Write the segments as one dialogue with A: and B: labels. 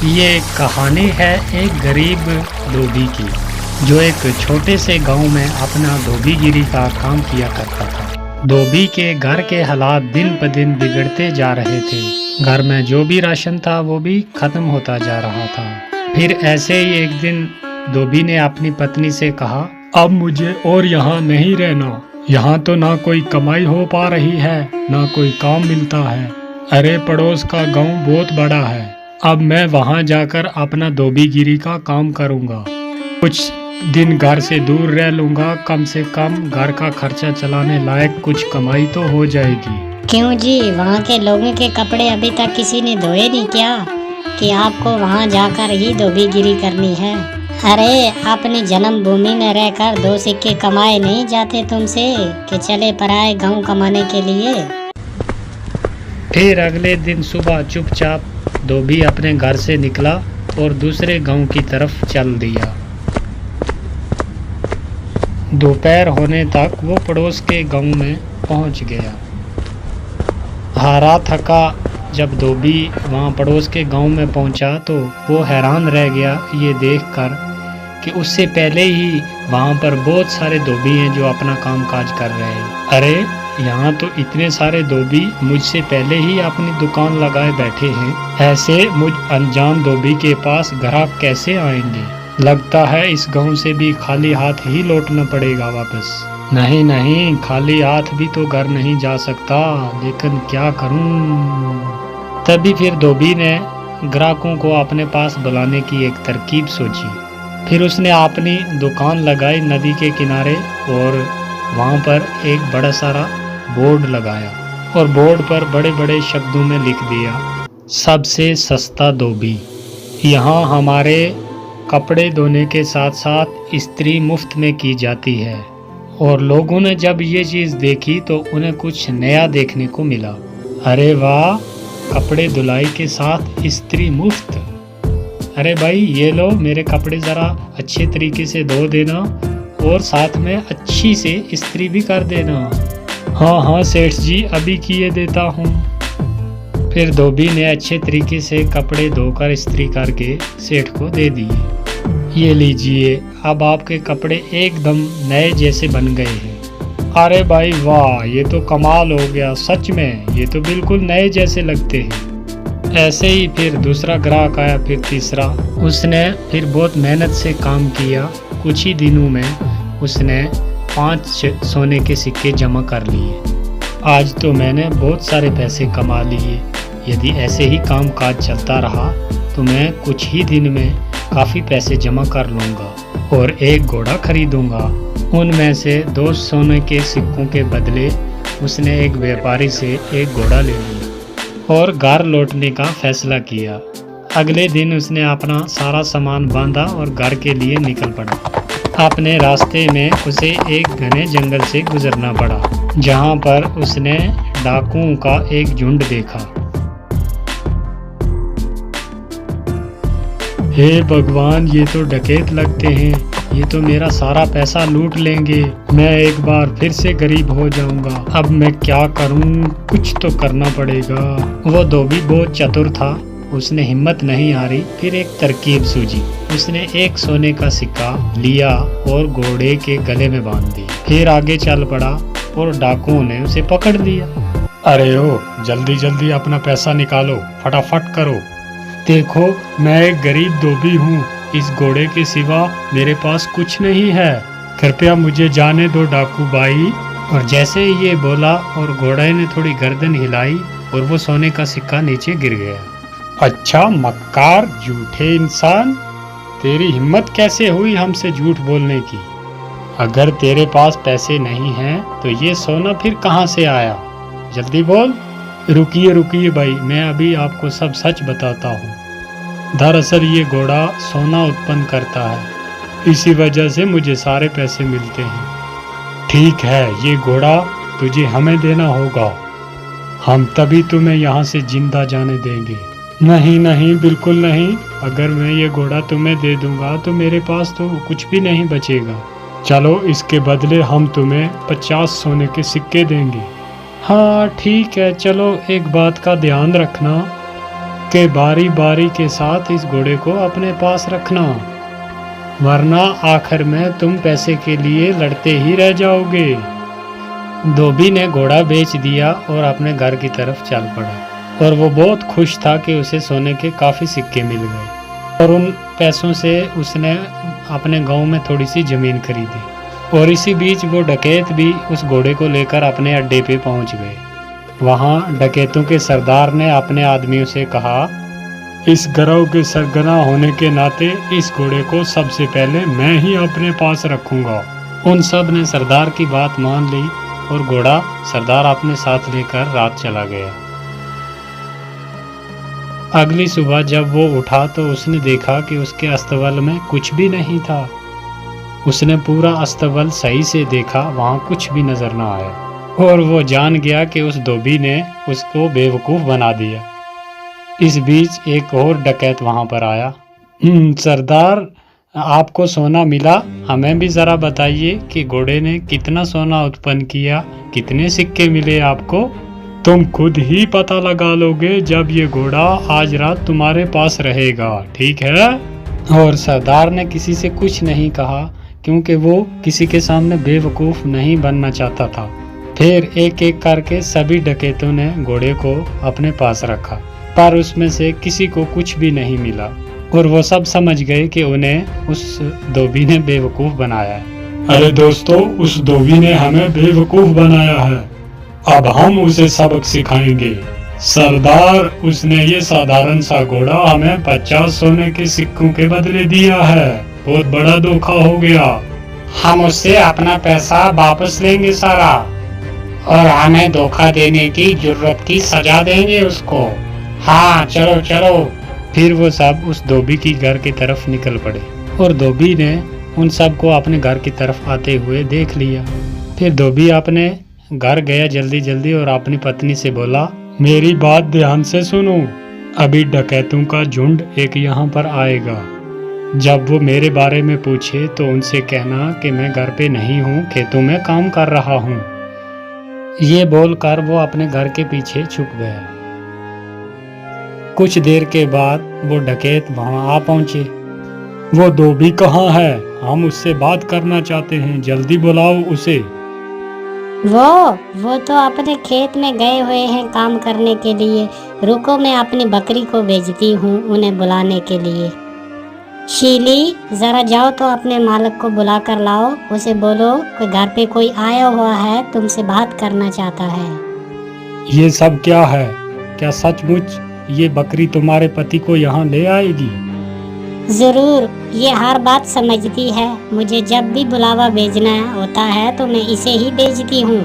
A: ये कहानी है एक गरीब धोबी की, जो एक छोटे से गांव में अपना धोबीगिरी का काम किया करता था। धोबी के घर के हालात दिन ब दिन बिगड़ते जा रहे थे। घर में जो भी राशन था वो भी खत्म होता जा रहा था। फिर ऐसे ही एक दिन धोबी ने अपनी पत्नी से कहा, अब मुझे और यहाँ नहीं रहना। यहाँ तो ना कोई कमाई हो पा रही है, ना कोई काम मिलता है। अरे पड़ोस का गांव बहुत बड़ा है, अब मैं वहां जाकर अपना धोबीगिरी का काम करूंगा। कुछ दिन घर से दूर रह लूंगा, कम से कम घर का खर्चा चलाने लायक कुछ कमाई तो हो जाएगी।
B: क्यों जी, वहाँ के लोगों के कपड़े अभी तक किसी ने धोए नहीं क्या, कि आपको वहाँ जाकर ही धोबीगिरी करनी है? अरे अपनी जन्मभूमि में रहकर दो सिक्के कमाए नहीं जाते तुमसे, कि चले पराए गांव कमाने के लिए।
A: फिर अगले दिन सुबह चुपचाप धोबी अपने घर से निकला और दूसरे गांव की तरफ चल दिया। दोपहर होने तक वो पड़ोस के गांव में पहुंच गया। हारा थका जब धोबी वहां पड़ोस के गांव में पहुंचा तो वो हैरान रह गया ये देखकर कि उससे पहले ही वहां पर बहुत सारे धोबी हैं जो अपना काम काज कर रहे हैं। अरे यहाँ तो इतने सारे धोबी मुझसे पहले ही अपनी दुकान लगाए बैठे हैं। ऐसे मुझ अनजान धोबी के पास ग्राहक कैसे आएंगे? लगता है इस गांव से भी खाली हाथ ही लौटना पड़ेगा वापस। नहीं नहीं, खाली हाथ भी तो घर नहीं जा सकता, लेकिन क्या करूं? तभी फिर धोबी ने ग्राहकों को अपने पास बुलाने की एक तरकीब सोची। फिर उसने अपनी दुकान लगाई नदी के किनारे और वहाँ पर एक बड़ा सारा बोर्ड लगाया और बोर्ड पर बड़े बड़े शब्दों में लिख दिया, सबसे सस्ता धोबी। यहाँ हमारे कपड़े धोने के साथ साथ इस्त्री मुफ्त में की जाती है। और लोगों ने जब ये चीज़ देखी तो उन्हें कुछ नया देखने को मिला। अरे वाह, कपड़े धुलाई के साथ इस्त्री मुफ्त। अरे भाई ये लो, मेरे कपड़े ज़रा अच्छे तरीके से धो देना और साथ में अच्छी से इस्त्री भी कर देना। हाँ हाँ सेठ जी, अभी किए देता हूँ। फिर धोबी ने अच्छे तरीके से कपड़े धोकर इस्त्री करके सेठ को दे दिए। ये लीजिए, अब आपके कपड़े एकदम नए जैसे बन गए हैं। अरे भाई वाह, ये तो कमाल हो गया, सच में ये तो बिल्कुल नए जैसे लगते हैं। ऐसे ही फिर दूसरा ग्राहक आया, फिर तीसरा। उसने फिर बहुत मेहनत से काम किया। कुछ ही दिनों में उसने 5 सोने के सिक्के जमा कर लिए। आज तो मैंने बहुत सारे पैसे कमा लिए। यदि ऐसे ही काम काज चलता रहा तो मैं कुछ ही दिन में काफ़ी पैसे जमा कर लूँगा और एक घोड़ा खरीदूँगा। उनमें से 2 सोने के सिक्कों के बदले उसने एक व्यापारी से एक घोड़ा ले लिया और घर लौटने का फैसला किया। अगले दिन उसने अपना सारा सामान बांधा और घर के लिए निकल पड़ा। अपने रास्ते में उसे एक घने जंगल से गुजरना पड़ा, जहां पर उसने डाकुओं का एक झुंड देखा। हे भगवान, ये तो डकैत लगते हैं, ये तो मेरा सारा पैसा लूट लेंगे। मैं एक बार फिर से गरीब हो जाऊंगा। अब मैं क्या करूं? कुछ तो करना पड़ेगा। वो धोबी बहुत चतुर था, उसने हिम्मत नहीं हारी। फिर एक तरकीब सूझी। उसने एक सोने का सिक्का लिया और घोड़े के गले में बांध दिया। फिर आगे चल पड़ा और डाकुओं ने उसे पकड़ लिया। अरे ओ, जल्दी जल्दी अपना पैसा निकालो, फटाफट करो। देखो, मैं एक गरीब धोबी हूँ, इस घोड़े के सिवा मेरे पास कुछ नहीं है। कृपया मुझे जाने दो डाकू भाई। और जैसे ही ये बोला और घोड़े ने थोड़ी गर्दन हिलाई और वो सोने का सिक्का नीचे गिर गया। अच्छा मक्कार, झूठे इंसान, तेरी हिम्मत कैसे हुई हमसे झूठ बोलने की? अगर तेरे पास पैसे नहीं हैं तो ये सोना फिर कहाँ से आया? जल्दी बोल। रुकिए रुकिए भाई, मैं अभी आपको सब सच बताता हूँ। दरअसल ये घोड़ा सोना उत्पन्न करता है, इसी वजह से मुझे सारे पैसे मिलते हैं। ठीक है, ये घोड़ा तुझे हमें देना होगा, हम तभी तुम्हें यहाँ से जिंदा जाने देंगे। नहीं नहीं, बिल्कुल नहीं। अगर मैं ये घोड़ा तुम्हें दे दूंगा तो मेरे पास तो कुछ भी नहीं बचेगा। चलो, इसके बदले हम तुम्हें 50 सोने के सिक्के देंगे। हाँ ठीक है, चलो एक बात का ध्यान रखना, कि बारी बारी के साथ इस घोड़े को अपने पास रखना, वरना आखिर में तुम पैसे के लिए लड़ते ही रह जाओगे। धोबी ने घोड़ा बेच दिया और अपने घर की तरफ चल पड़ा और वो बहुत खुश था कि उसे सोने के काफ़ी सिक्के मिल गए और उन पैसों से उसने अपने गांव में थोड़ी सी ज़मीन खरीदी। और इसी बीच वो डकैत भी उस घोड़े को लेकर अपने अड्डे पे पहुंच गए। वहां डकैतों के सरदार ने अपने आदमियों से कहा, इस गिरोह के सरगना होने के नाते इस घोड़े को सबसे पहले मैं ही अपने पास रखूंगा। उन सब ने सरदार की बात मान ली और घोड़ा सरदार अपने साथ लेकर रात चला गया। अगली सुबह जब वो उठा तो उसने देखा कि उसके अस्तबल में कुछ भी नहीं था। उसने पूरा अस्तबल सही से देखा, वहां कुछ भी नजर न आया और वो जान गया कि उस धोबी ने उसको बेवकूफ़ बना दिया। इस बीच एक और डकैत वहां पर आया। सरदार, आपको सोना मिला, हमें भी ज़रा बताइए कि घोड़े ने कितना सोना उत्पन्न किया, कितने सिक्के मिले आपको? तुम खुद ही पता लगा लोगे जब ये घोड़ा आज रात तुम्हारे पास रहेगा, ठीक है? और सरदार ने किसी से कुछ नहीं कहा क्योंकि वो किसी के सामने बेवकूफ़ नहीं बनना चाहता था। फिर एक एक करके सभी डकैतों ने घोड़े को अपने पास रखा, पर उसमें से किसी को कुछ भी नहीं मिला और वो सब समझ गए कि उन्हें उस धोबी ने बेवकूफ़ बनाया है।
C: अरे दोस्तों, उस धोबी ने हमें बेवकूफ़ बनाया है, अब हम उसे सबक सिखाएंगे। सरदार, उसने ये साधारण सा घोड़ा हमें 50 सोने के सिक्कों के बदले दिया है, बहुत बड़ा धोखा हो गया।
A: हम उससे अपना पैसा वापस लेंगे सारा और हमें धोखा देने की जुर्रत की सजा देंगे उसको। हाँ, चलो चलो। फिर वो सब उस धोबी की घर की तरफ निकल पड़े और धोबी ने उन सब को अपने घर की तरफ आते हुए देख लिया। फिर धोबी अपने घर गया जल्दी जल्दी और अपनी पत्नी से बोला,
C: मेरी बात ध्यान से सुनो, अभी डकैतों का झुंड एक यहाँ पर आएगा। जब वो मेरे बारे में पूछे तो उनसे कहना कि मैं घर पे नहीं हूँ, खेतों में काम कर रहा हूँ।
A: ये बोलकर वो अपने घर के पीछे छुप गया। कुछ देर के बाद वो डकैत वहां आ पहुंचे।
C: वो धोबी कहाँ है? हम उससे बात करना चाहते हैं, जल्दी बुलाओ उसे।
B: वो तो अपने खेत में गए हुए हैं काम करने के लिए। रुको, मैं अपनी बकरी को भेजती हूँ उन्हें बुलाने के लिए। शीली, जरा जाओ तो अपने मालिक को बुला कर लाओ, उसे बोलो कि घर पे कोई आया हुआ है, तुमसे बात करना चाहता है।
C: ये सब क्या है? क्या सचमुच ये बकरी तुम्हारे पति को यहाँ ले आएगी?
B: जरूर, ये हर बात समझती है। मुझे जब भी बुलावा भेजना होता है तो मैं इसे ही भेजती हूँ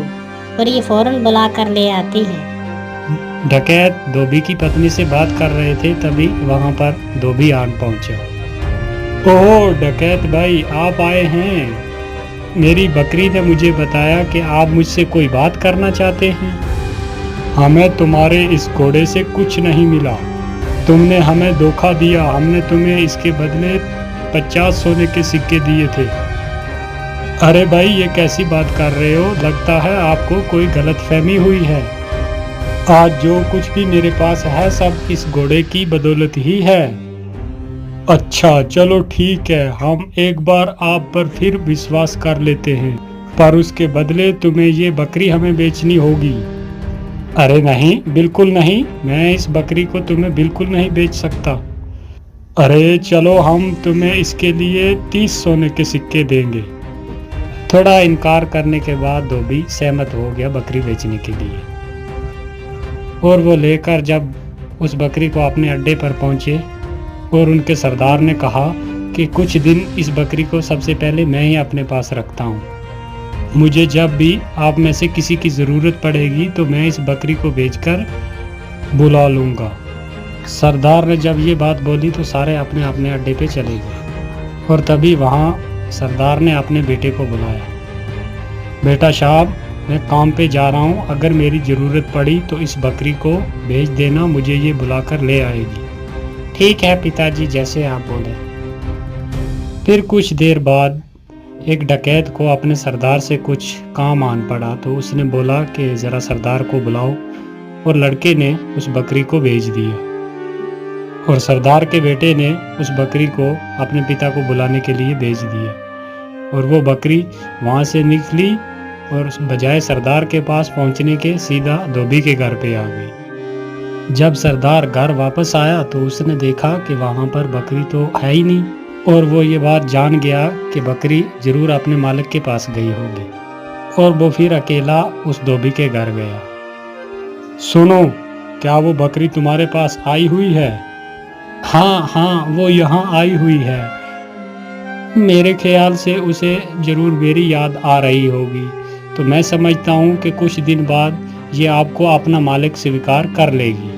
B: और ये फौरन बुला कर ले आती है।
A: डकैत धोबी की पत्नी से बात कर रहे थे, तभी वहाँ पर धोबी आन पहुँचा।
C: ओह डकैत भाई, आप आए हैं।
A: मेरी बकरी ने मुझे बताया कि आप मुझसे कोई बात करना चाहते हैं।
C: हमें तुम्हारे इस घोड़े से कुछ नहीं मिला, तुमने हमें धोखा दिया। हमने तुम्हें इसके बदले 50 सोने के सिक्के दिए थे।
A: अरे भाई, ये कैसी बात कर रहे हो? लगता है आपको कोई गलतफहमी हुई है।
C: आज जो कुछ भी मेरे पास है सब इस घोड़े की बदौलत ही है। अच्छा चलो ठीक है, हम एक बार आप पर फिर विश्वास कर लेते हैं, पर उसके बदले तुम्हें ये बकरी हमें बेचनी होगी।
A: अरे नहीं, बिल्कुल नहीं, मैं इस बकरी को तुम्हें बिल्कुल नहीं बेच सकता।
C: अरे चलो, हम तुम्हें इसके लिए 30 सोने के सिक्के देंगे।
A: थोड़ा इनकार करने के बाद धोबी सहमत हो गया बकरी बेचने के लिए और वो लेकर जब उस बकरी को अपने अड्डे पर पहुंचे और उनके सरदार ने कहा कि कुछ दिन इस बकरी को सबसे पहले मैं ही अपने पास रखता हूँ, मुझे जब भी आप में से किसी की ज़रूरत पड़ेगी तो मैं इस बकरी को बेचकर बुला लूँगा। सरदार ने जब ये बात बोली तो सारे अपने अपने अड्डे पे चले गए और तभी वहाँ सरदार ने अपने बेटे को बुलाया। बेटा साहब, मैं काम पे जा रहा हूँ, अगर मेरी ज़रूरत पड़ी तो इस बकरी को भेज देना, मुझे ये बुलाकर ले आएगी। ठीक है पिताजी, जैसे आप बोले। फिर कुछ देर बाद एक डकैत को अपने सरदार से कुछ काम आन पड़ा तो उसने बोला कि ज़रा सरदार को बुलाओ और लड़के ने उस बकरी को भेज दिया।
C: और सरदार के बेटे ने उस बकरी को अपने पिता को बुलाने के लिए भेज दिया और वो बकरी वहाँ से निकली और बजाय सरदार के पास पहुँचने के सीधा धोबी के घर पे आ गई। जब सरदार घर वापस आया तो उसने देखा कि वहाँ पर बकरी तो है ही नहीं और वो ये बात जान गया कि बकरी जरूर अपने मालिक के पास गई होगी और वो फिर अकेला उस धोबी के घर गया। सुनो, क्या वो बकरी तुम्हारे पास आई हुई है? हाँ, वो यहाँ आई हुई है। मेरे ख्याल से उसे जरूर मेरी याद आ रही होगी, तो मैं समझता हूँ कि कुछ दिन बाद ये आपको अपना मालिक स्वीकार कर लेगी।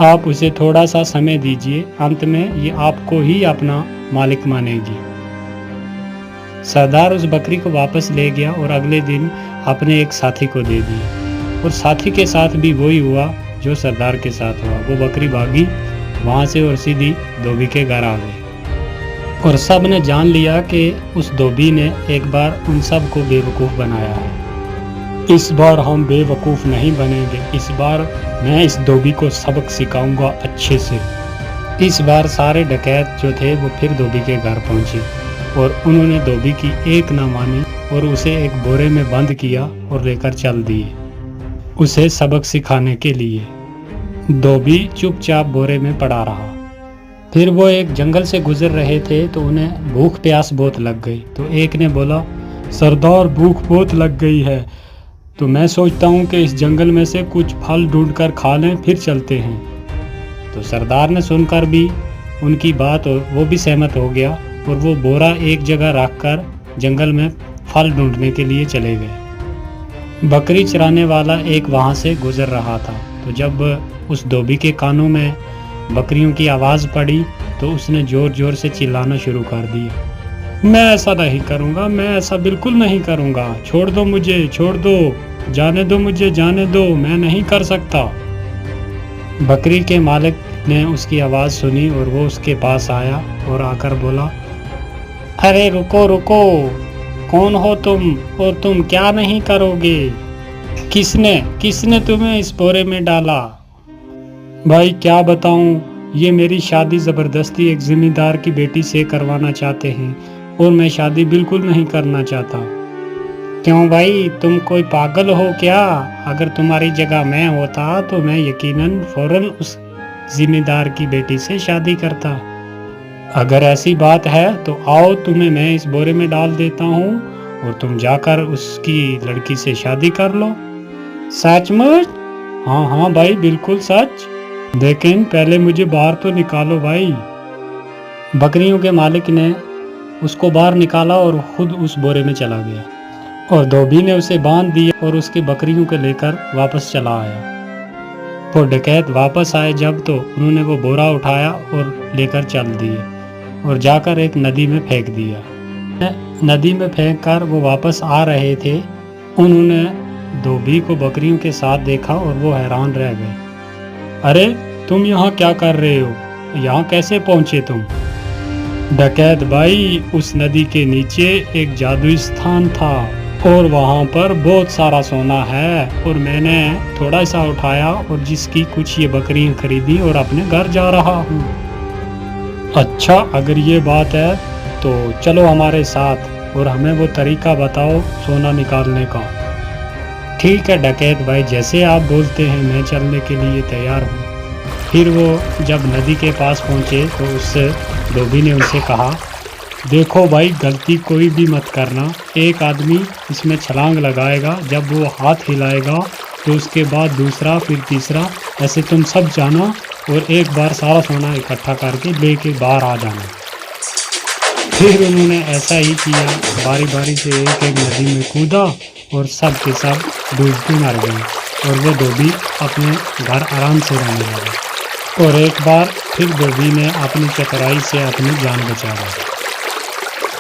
C: आप उसे थोड़ा सा समय दीजिए, अंत में ये आपको ही अपना मालिक मानेगी। सरदार उस बकरी को वापस ले गया और अगले दिन अपने एक साथी को दे दिया और साथी के साथ भी वही हुआ जो सरदार के साथ हुआ। वो बकरी भागी वहाँ से और सीधी धोबी के घर आ गई और सब ने जान लिया कि उस धोबी ने एक बार उन सब को बेवकूफ़ बनाया है। इस बार हम बेवकूफ़ नहीं बनेंगे, इस बार मैं इस धोबी को सबक सिखाऊंगा अच्छे से। इस बार सारे डकैत जो थे वो फिर धोबी के घर पहुंचे और उन्होंने धोबी की एक ना मानी और उसे एक बोरे में बंद किया और लेकर चल दिए उसे सबक सिखाने के लिए। धोबी चुपचाप बोरे में पड़ा रहा। फिर वो एक जंगल से गुजर रहे थे तो उन्हें भूख प्यास बहुत लग गई। तो एक ने बोला, सरदार भूख बहुत लग गई है, तो मैं सोचता हूँ कि इस जंगल में से कुछ फल ढूंढकर खा लें, फिर चलते हैं। तो सरदार ने सुनकर भी उनकी बात और वो भी सहमत हो गया और वो बोरा एक जगह रखकर जंगल में फल ढूंढने के लिए चले गए। बकरी चराने वाला एक वहाँ से गुजर रहा था, तो जब उस धोबी के कानों में बकरियों की आवाज़ पड़ी तो उसने ज़ोर ज़ोर से चिल्लाना शुरू कर दिया, मैं ऐसा नहीं करूँगा, मैं ऐसा बिल्कुल नहीं करूँगा, छोड़ दो मुझे, छोड़ दो, जाने दो मुझे, जाने दो, मैं नहीं कर सकता। बकरी के मालिक ने उसकी आवाज़ सुनी और वो उसके पास आया और आकर बोला, अरे रुको रुको, कौन हो तुम और तुम क्या नहीं करोगे? किसने तुम्हें इस बोरे में डाला? भाई क्या बताऊं, ये मेरी शादी ज़बरदस्ती एक ज़मींदार की बेटी से करवाना चाहते हैं और मैं शादी बिल्कुल नहीं करना चाहता। क्यों भाई, तुम कोई पागल हो क्या? अगर तुम्हारी जगह मैं होता तो मैं यकीनन फ़ौरन उस ज़मींदार की बेटी से शादी करता। अगर ऐसी बात है तो आओ, तुम्हें मैं इस बोरे में डाल देता हूँ और तुम जाकर उसकी लड़की से शादी कर लो। सचमुच? हाँ भाई, बिल्कुल सच। लेकिन पहले मुझे बाहर तो निकालो भाई। बकरियों के मालिक ने उसको बाहर निकाला और खुद उस बोरे में चला गया और धोबी ने उसे बांध दिया और उसकी बकरियों को लेकर वापस चला आया। वो डकैत वापस आए जब तो उन्होंने वो बोरा उठाया और लेकर चल दिए और जाकर एक नदी में फेंक दिया। नदी में फेंक कर वो वापस आ रहे थे, उन्होंने धोबी को बकरियों के साथ देखा और वो हैरान रह गए। अरे तुम यहाँ क्या कर रहे हो? यहाँ कैसे पहुँचे तुम? डकैत भाई, उस नदी के नीचे एक जादुई स्थान था और वहाँ पर बहुत सारा सोना है और मैंने थोड़ा सा उठाया और जिसकी कुछ ये बकरियाँ खरीदी और अपने घर जा रहा हूँ। अच्छा, अगर ये बात है तो चलो हमारे साथ और हमें वो तरीका बताओ सोना निकालने का। ठीक है डकैत भाई, जैसे आप बोलते हैं मैं चलने के लिए तैयार हूँ। फिर वो जब नदी के पास पहुँचे तो उस धोबी ने उनसे कहा, देखो भाई, गलती कोई भी मत करना। एक आदमी इसमें छलांग लगाएगा, जब वो हाथ हिलाएगा तो उसके बाद दूसरा, फिर तीसरा, ऐसे तुम सब जाना और एक बार सारा सोना इकट्ठा करके लेके बाहर आ जाना। फिर उन्होंने ऐसा ही किया, बारी बारी से एक एक नदी में कूदा और सब के सब डूबते मर गए और वो धोबी अपने घर आराम से रहने लगा। और एक बार फिर धोबी ने अपनी चतुराई से अपनी जान बचा ली।